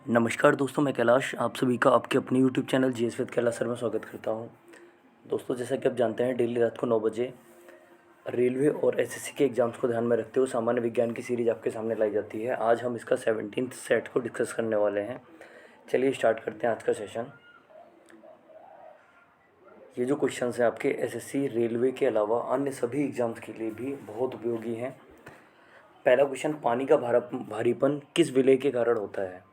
नमस्कार दोस्तों, मैं कैलाश आप सभी का आपके अपने YouTube channel GS with Kailash sir में स्वागत करता हूं। दोस्तों, जैसा कि आप जानते हैं, डेली रात को 9 बजे रेलवे और एसएससी के एग्ज़ाम्स को ध्यान में रखते हुए सामान्य विज्ञान की सीरीज़ आपके सामने लाई जाती है। आज हम इसका 17th सेट को डिस्कस करने वाले हैं। चलिए स्टार्ट करते हैं आज का सेशन। ये जो क्वेश्चन हैं आपके एसएससी रेलवे के अलावा अन्य सभी एग्ज़ाम्स के लिए भी बहुत उपयोगी हैं। पहला क्वेश्चन, पानी का भारीपन किस विलय के कारण होता है?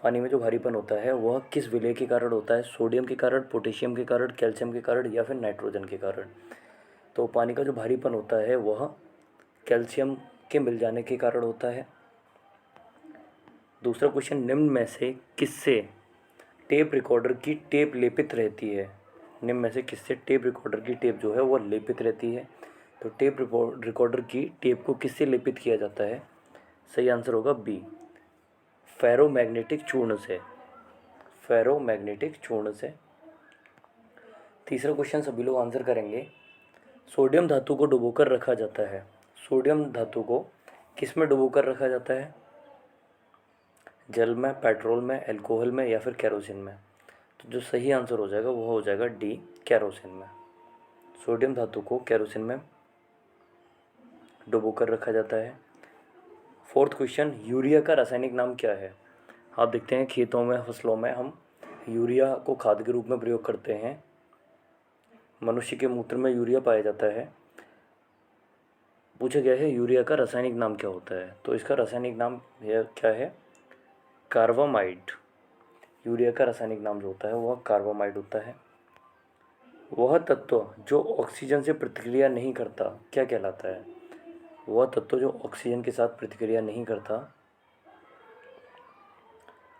पानी में जो भारीपन होता है वह किस विलय के कारण होता है? सोडियम के कारण, पोटेशियम के कारण, कैल्शियम के कारण या फिर नाइट्रोजन के कारण? तो पानी का जो भारीपन होता है वह कैल्शियम के मिल जाने के कारण होता है। दूसरा क्वेश्चन, निम्न में से किससे टेप रिकॉर्डर की टेप लेपित रहती है? निम्न में से किससे टेप रिकॉर्डर की टेप जो है वह लेपित रहती है? तो टेप रिकॉर्डर की टेप को किससे लेपित किया जाता है? सही आंसर होगा बी, फेरोमैग्नेटिक चूर्ण से। फेरोमैग्नेटिक चूर्ण से। तीसरा क्वेश्चन सभी लोग आंसर करेंगे। सोडियम धातु को डुबोकर रखा जाता है। सोडियम धातु को किस में डुबोकर रखा जाता है? जल में, पेट्रोल में, अल्कोहल में या फिर केरोसिन में? तो जो सही आंसर हो जाएगा वो हो जाएगा डी, केरोसिन में। सोडियम धातु को केरोसिन में डुबोकर रखा जाता है। फोर्थ क्वेश्चन, यूरिया का रासायनिक नाम क्या है? आप देखते हैं खेतों में, फसलों में हम यूरिया को खाद के रूप में प्रयोग करते हैं। मनुष्य के मूत्र में यूरिया पाया जाता है। पूछा गया है यूरिया का रासायनिक नाम क्या होता है? तो इसका रासायनिक नाम क्या है? कार्बामाइड। यूरिया का रासायनिक नाम जो होता है वह कार्बामाइड होता है। वह तत्व जो ऑक्सीजन से प्रतिक्रिया नहीं करता क्या कहलाता है? वह तत्व जो ऑक्सीजन के साथ प्रतिक्रिया नहीं करता,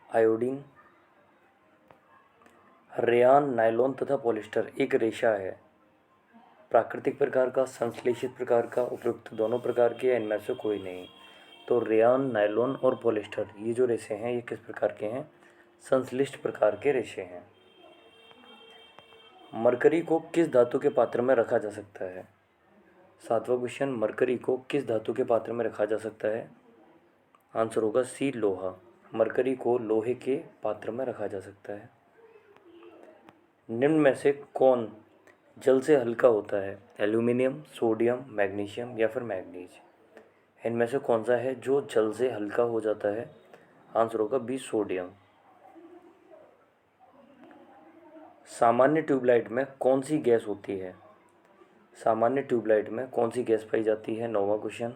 आयोडीन। रेयान, नायलॉन तथा पॉलिस्टर एक रेशा है। प्राकृतिक प्रकार का, संश्लेषित प्रकार का, उपयुक्त दोनों प्रकार के, इनमें से कोई नहीं। तो रेयान, नायलॉन और पॉलिस्टर ये जो रेशे हैं ये किस प्रकार के हैं? संश्लिष्ट प्रकार के रेशे हैं। मरकरी को किस धातु के पात्र में रखा जा सकता है? सातवां क्वेश्चन, मरकरी को किस धातु के पात्र में रखा जा सकता है? आंसर होगा सी, लोहा। मरकरी को लोहे के पात्र में रखा जा सकता है। निम्न में से कौन जल से हल्का होता है? एल्यूमिनियम, सोडियम, मैग्नीशियम या फिर मैग्नीज? इनमें से कौन सा है जो जल से हल्का हो जाता है? आंसर होगा बी, सोडियम। सामान्य ट्यूबलाइट में कौन सी गैस होती है? सामान्य ट्यूबलाइट में कौन सी गैस पाई जाती है? नौवां क्वेश्चन,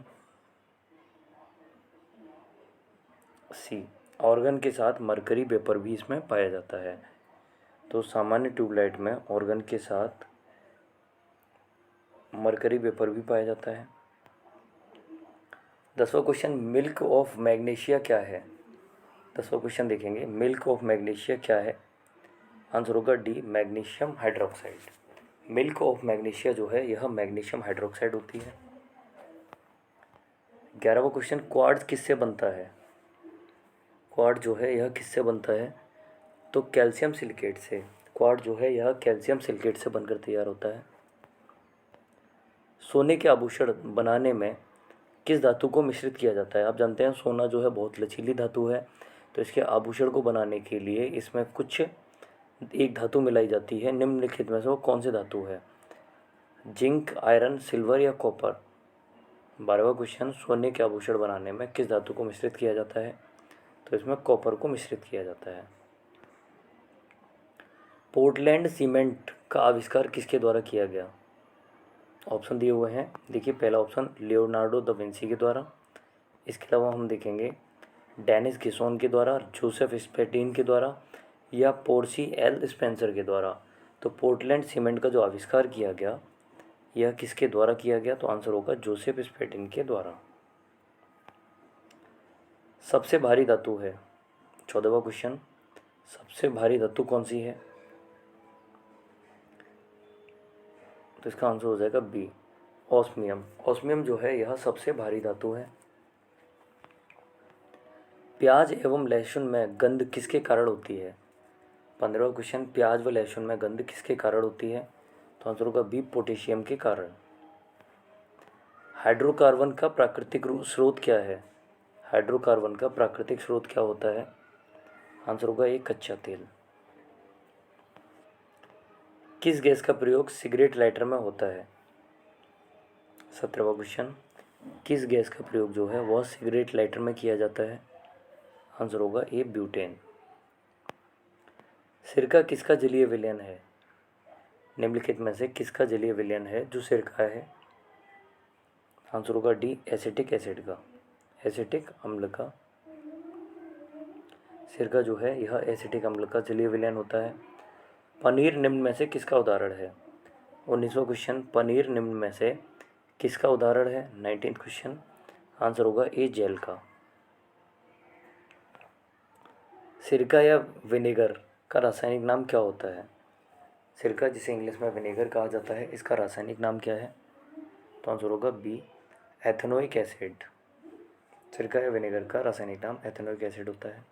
सी, ऑर्गन के साथ मरकरी वेपर भी इसमें पाया जाता है। तो सामान्य ट्यूबलाइट में ऑर्गन के साथ मरकरी वेपर भी पाया जाता है। 10वां क्वेश्चन, मिल्क ऑफ मैग्नीशिया क्या है? 10वां क्वेश्चन देखेंगे, मिल्क ऑफ मैग्नीशिया क्या है? आंसर होगा D, magnesium hydroxide. Milk of magnesia जो है यह मैग्नीशियम हाइड्रोक्साइड होती है। 11वां क्वेश्चन, क्वार्ट्ज किससे बनता है? क्वार्ट्ज जो है यह किससे बनता है? तो कैल्शियम सिलिकेट से। क्वार्ट्ज जो है यह कैल्शियम सिलिकेट से बनकर तैयार होता है। सोने के आभूषण बनाने में किस धातु को मिश्रित किया जाता है? आप जानते हैं सोना जो है बहुत लचीली धातु है, तो इसके आभूषण को बनाने के लिए इसमें कुछ एक धातु मिलाई जाती है। निम्नलिखित में से वो कौन सी धातु है? जिंक, आयरन, सिल्वर या कॉपर? 12वां क्वेश्चन, सोने के आभूषण बनाने में किस धातु को मिश्रित किया जाता है? तो इसमें कॉपर को मिश्रित किया जाता है। पोर्टलैंड सीमेंट का आविष्कार किसके द्वारा किया गया? ऑप्शन दिए हुए हैं, देखिए पहला ऑप्शन लियोनार्डो दा विंसी के द्वारा। इसके अलावा हम देखेंगे डेनिस गिसोन के द्वारा, जोसेफ स्पेटिन के द्वारा या पोर्सी एल स्पेंसर के द्वारा। तो पोर्टलैंड सीमेंट का जो आविष्कार किया गया यह किसके द्वारा किया गया? तो आंसर होगा जोसेफ स्पेटिन के द्वारा। सबसे भारी धातु है, 14वां क्वेश्चन, सबसे भारी धातु कौन सी है? तो इसका आंसर हो जाएगा बी, ऑस्मियम। ऑस्मियम जो है यह सबसे भारी धातु है। प्याज एवं लहसुन में गंध किसके कारण होती है? 15वां क्वेश्चन, प्याज व लहसुन में गंध किसके कारण होती है? तो आंसर होगा बी, पोटेशियम के कारण। हाइड्रोकार्बन का प्राकृतिक स्रोत क्या है? हाइड्रोकार्बन का प्राकृतिक स्रोत क्या होता है? आंसर होगा ए कच्चा तेल। किस गैस का प्रयोग सिगरेट लाइटर में होता है? 17वां क्वेश्चन, किस गैस का प्रयोग जो है वह सिगरेट लाइटर में किया जाता है? आंसर होगा ए ब्यूटेन। सिरका किसका जलीय विलयन है? निम्नलिखित में से किसका जलीय विलयन है जो सिरका है? आंसर होगा डी एसिटिक एसिड का, एसिटिक अम्ल का। सिरका जो है यह एसिटिक अम्ल का जलीय विलयन होता है। पनीर निम्न में से किसका उदाहरण है? 19वां क्वेश्चन, पनीर निम्न में से किसका उदाहरण है? 19th क्वेश्चन, आंसर होगा ए जेल का। सिरका या विनेगर का रासायनिक नाम क्या होता है? सिरका जिसे इंग्लिश में विनेगर कहा जाता है, इसका रासायनिक नाम क्या है? तो आंसर होगा बी एथेनोइक एसिड। सिरका या विनेगर का रासायनिक नाम एथेनोइक एसिड होता है।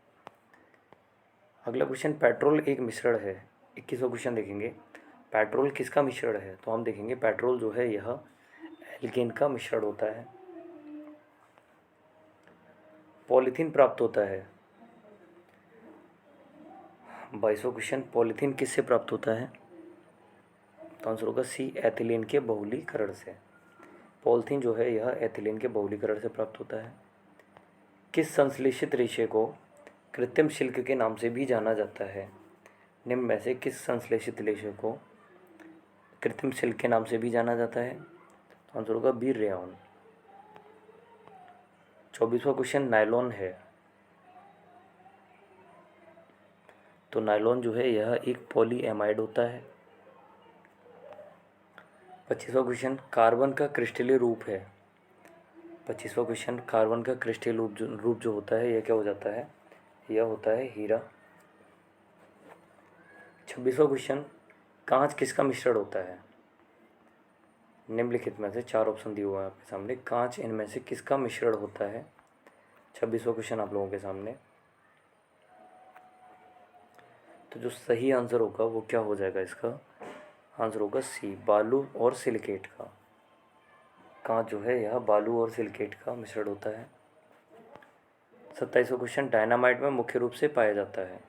अगला क्वेश्चन, पेट्रोल एक मिश्रण है। 21वां क्वेश्चन देखेंगे, पेट्रोल किसका मिश्रण है? तो हम देखेंगे पेट्रोल जो है यह एल्केन का मिश्रण होता है। पॉलीथीन प्राप्त होता है। 22वां क्वेश्चन, पॉलीथीन किससे प्राप्त होता है? तो आंसर होगा सी एथिलीन के बहुलीकरण से। पॉलीथीन जो है यह एथिलीन के बहुलीकरण से प्राप्त होता है। किस संश्लेषित रेशे को कृत्रिम सिल्क के नाम से भी जाना जाता है? निम्न में से किस संश्लेषित रेशे को कृत्रिम सिल्क के नाम से भी जाना जाता है? तो आंसर होगा बी रेयॉन। 24वां क्वेश्चन, नायलॉन है। तो नायलॉन जो है यह एक पॉलीएमाइड होता है। 25वां क्वेश्चन, कार्बन का क्रिस्टलीय रूप है। 25वां क्वेश्चन, कार्बन का क्रिस्टलीय रूप जो होता है यह क्या हो जाता है? यह होता है हीरा। 26वां क्वेश्चन, कांच किसका मिश्रण होता है? निम्नलिखित में से 4 ऑप्शन दिए हुए हैं आपके सामने, कांच इनमें से किसका मिश्रण होता है? 26वां क्वेश्चन आप लोगों के सामने। तो जो सही आंसर होगा वो क्या हो जाएगा? इसका आंसर होगा सी बालू और सिलिकेट का। कांच जो है यह बालू और सिलिकेट का मिश्रण होता है। 27वां क्वेश्चन, डायनामाइट में मुख्य रूप से पाया जाता है।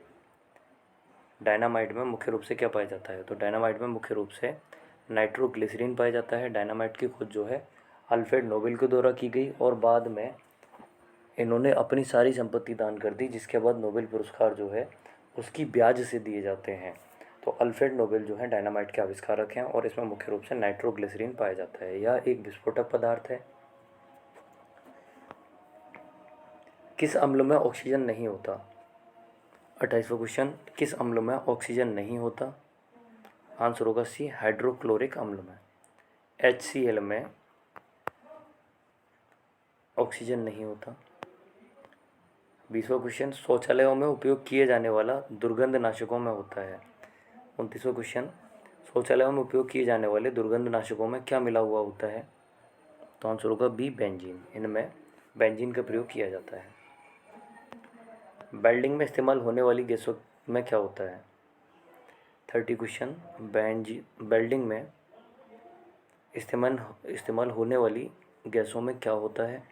डायनामाइट में मुख्य रूप से क्या पाया जाता है? तो डायनामाइट में मुख्य रूप से नाइट्रोग्लिसरीन पाया जाता है। डायनामाइट की खोज जो है अल्फ्रेड नोबेल के द्वारा की गई और बाद में इन्होंने अपनी सारी संपत्ति दान कर दी, जिसके बाद नोबेल पुरस्कार जो है उसकी ब्याज से दिए जाते हैं। तो अल्फ्रेड नोबेल जो है डायनामाइट के आविष्कारक हैं और इसमें मुख्य रूप से नाइट्रोग्लिसरीन पाया जाता है। यह एक विस्फोटक पदार्थ है। किस अम्ल में ऑक्सीजन नहीं होता? 28वां क्वेश्चन, किस अम्ल में ऑक्सीजन नहीं होता? आंसर होगा सी हाइड्रोक्लोरिक अम्ल में। HCl में ऑक्सीजन नहीं होता। 20वां क्वेश्चन, शौचालयों में उपयोग किए जाने वाला दुर्गंधनाशकों में होता है। 29वां क्वेश्चन, शौचालयों में उपयोग किए जाने वाले दुर्गंधनाशकों में क्या मिला हुआ होता है? तो आंसर होगा बी बेंजीन। इनमें बेंजीन का प्रयोग किया जाता है। वेल्डिंग में इस्तेमाल होने वाली गैसों में क्या होता है? 30 क्वेश्चन, वेल्डिंग में इस्तेमाल होने वाली गैसों में क्या होता है?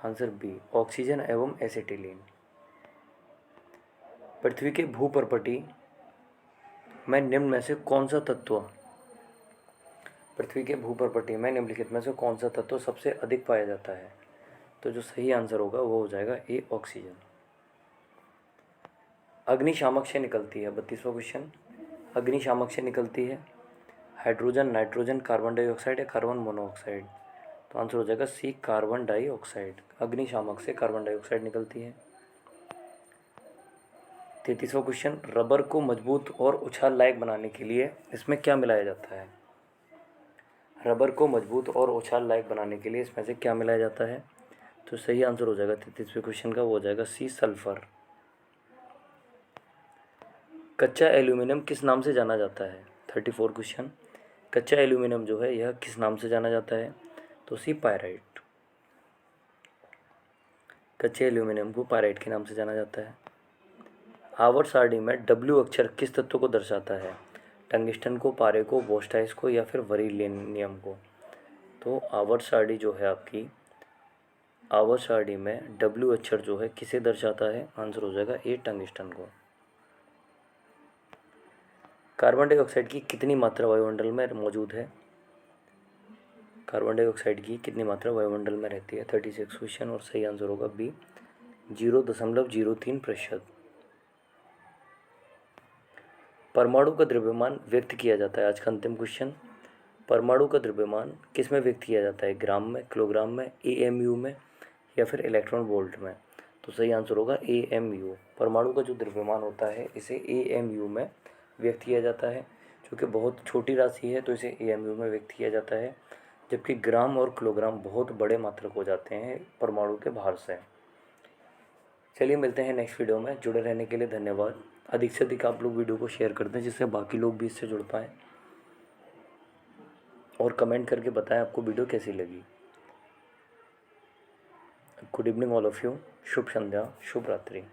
आंसर बी ऑक्सीजन एवं एसिटिलीन। पृथ्वी के भूपर्पटी में निम्न में से कौन सा तत्व पृथ्वी के भूपर्पटी में निम्नलिखित में से कौन सा तत्व सबसे अधिक पाया जाता है? तो जो सही आंसर होगा वो हो जाएगा ए ऑक्सीजन। अग्निशामक से निकलती है। 32वां क्वेश्चन, अग्निशामक से निकलती है हाइड्रोजन, नाइट्रोजन, कार्बन डाइऑक्साइड या कार्बन मोनोऑक्साइड? तो आंसर हो जाएगा सी कार्बन डाइऑक्साइड। अग्निशामक से कार्बन डाइऑक्साइड निकलती है। 33वां क्वेश्चन, रबर को मजबूत और उछाल लायक बनाने के लिए इसमें क्या मिलाया जाता है? रबर को मजबूत और उछाल लायक बनाने के लिए इसमें से क्या मिलाया जाता है? तो सही आंसर हो जाएगा 33वें क्वेश्चन का, वो हो जाएगा सी सल्फर। कच्चा एल्यूमिनियम किस नाम से जाना जाता है? 34 क्वेश्चन, कच्चा एल्यूमिनियम जो है यह किस नाम से जाना जाता है? तो सी पायराइट। कच्चे एल्यूमिनियम को पायराइट के नाम से जाना जाता है। आवर्त सारणी में W अक्षर किस तत्व को दर्शाता है? टंगिस्टन को, पारे को, बोस्टाइस को या फिर बरीलियम को? तो आवर्त सारणी जो है आपकी आवर्त सारणी में W अक्षर जो है किसे दर्शाता है? आंसर हो जाएगा ए टंगस्टन को। कार्बन डाइऑक्साइड की कितनी मात्रा वायुमंडल में मौजूद है? कार्बन डाइऑक्साइड की कितनी मात्रा वायुमंडल में रहती है? 36 क्वेश्चन, और सही आंसर होगा बी 0.03%। परमाणु का द्रव्यमान व्यक्त किया जाता है, आज का अंतिम क्वेश्चन। परमाणु का द्रव्यमान किस में व्यक्त किया जाता है? ग्राम में, किलोग्राम में, AMU में, या फिर इलेक्ट्रॉन वोल्ट में? तो सही आंसर होगा AMU। परमाणु का जो द्रव्यमान होता है इसे AMU में व्यक्त किया जाता है, जो कि बहुत छोटी राशि है, तो इसे AMU में व्यक्त किया जाता है। जबकि ग्राम और किलोग्राम बहुत बड़े मात्रक हो जाते हैं परमाणु के भार से। चलिए मिलते हैं नेक्स्ट वीडियो में। जुड़े रहने के लिए धन्यवाद। अधिक से अधिक आप लोग वीडियो को शेयर कर दें, जिससे बाकी लोग भी इससे जुड़ पाएँ, और कमेंट करके बताएं आपको वीडियो कैसी लगी। Good evening all of you. शुभ संध्या, शुभ रात्रि।